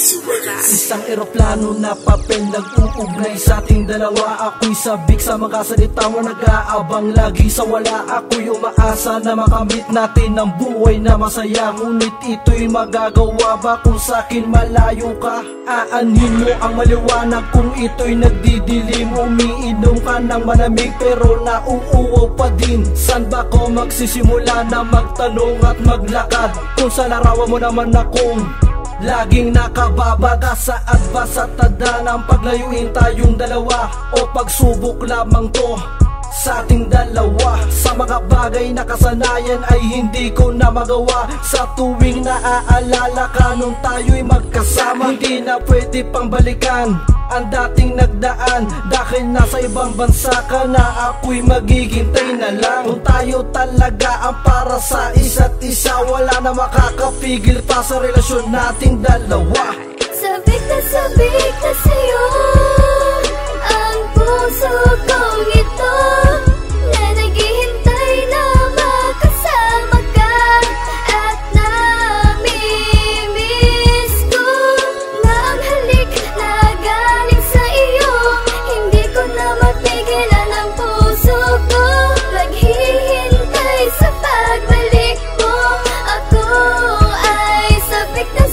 Isang eroplano na papel nag-uugnay sa ating dalawa. Ako'y sabik sa mga salita mo, nag-aabang lagi sa wala. Ako'y umaasa na makamit natin ang buhay na masaya. Ngunit ito'y magagawa ba kung sa'kin malayo ka? Aanhin mo ang maliwanag kung ito'y nagdidilim. Umiinom ka ng malamig pero nauuwaw pa din. San ba ko magsisimula na magtanong at maglakad kung sa larawan mo naman akong laging nakababaga? Saan ba sa tadanang paglayuin tayong dalawa? O pagsubok lamang to sa ating dalawa? Sa mga bagay na kasanayan ay hindi ko na magawa. Sa tuwing naaalala ka nung tayo'y magkasama, hindi na pwede pang balikan ang dating nagdaan. Dahil nasa ibang bansa ka na, ako'y maghihintay na lang. Kung tayo talaga ang para sa isa't isa, wala na makakapigil pa sa relasyon nating dalawa. Sabik na sa'yo ang puso kong ito, na naghihintay na makasama ka. At namimiss ko na ang halik na galing sa iyo. Hindi ko na mapigilan ang puso ko, naghihintay sa pagbalik mo. Ako ay sabik na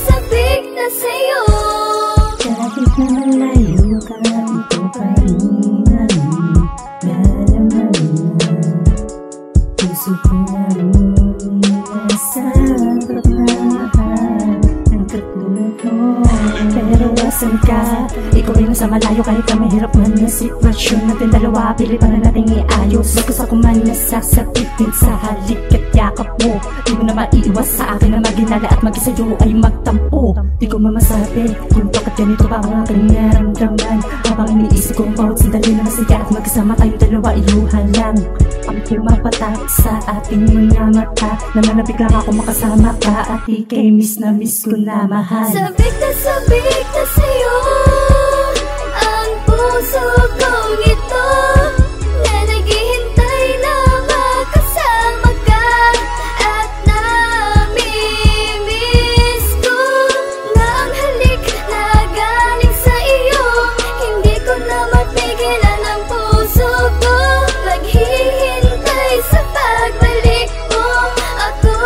sa'yo. Kahit na malayo ka, ito pa rin ang nalaman na puso ko naroon nasa pagmamahal ng katulad mo. Pero asan ka? Ikaw rin sa malayo, kahit na mahirap man na sitwasyon natin dalawa, pili pa na natin iayos. Gusto ko man nasasapitin sa halik at yakap mo. Di mo na maiiwas sa akin na maginala at mag-isayo ay magtampo. Di ko mamasabi kung bakit ganito ba ang aking naramdaman. Habang iniisip ko ang bawat sandali na masaya at magkasama tayong dalawa, iluha lang ang pumapatak sa ating mga mata. Naman nabigla ako makasama ka at ikay miss na miss ko na mahal. Sabik na sa'yo ang puso kong ito, na naghihintay na makasama ka. At namimiss ko na ang halik na galing sa iyo. Hindi ko na mapigilan ang puso ko, naghihintay sa pagbalik mo. Ako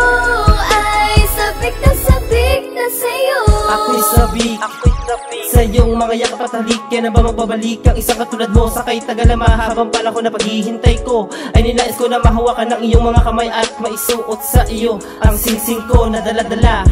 ay sabik na sa'yo. Ako'y sabik sa iyong mga yakap at halik. Kaya na ba magbabalik ang isang katulad mo? Sakay tagal na mahabang panahon na paghihintay ko, ay ninais ko na mahawakan ng iyong mga kamay at maisuot sa iyo ang singsing ko na dala-dala.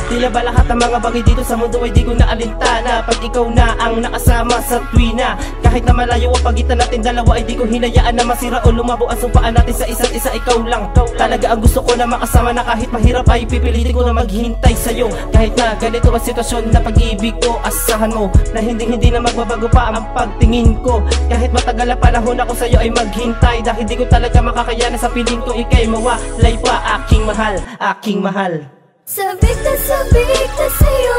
Tila ba lahat ng mga bagay dito sa mundo ay di ko na alintana pag ikaw na ang nakasama sa tuwina. Kahit na malayo ang pagitan natin dalawa, ay di ko hinayaan na masira o lumabo ang sumpaan natin sa isa't isa. Ikaw lang talaga ang gusto ko na makasama, na kahit mahirap ay pipilitin ko na maghintay sa'yo. Kahit na ganito ang sitwasyon na pag-ibig ko, asahan mo na hindi na magbabago pa ang pagtingin ko. Kahit matagal na panahon ako sa'yo ay maghintay, dahil di ko talaga makakayanan sa piling ko ikay mawalay pa. Aking mahal, aking mahal. Sabik na sa'yo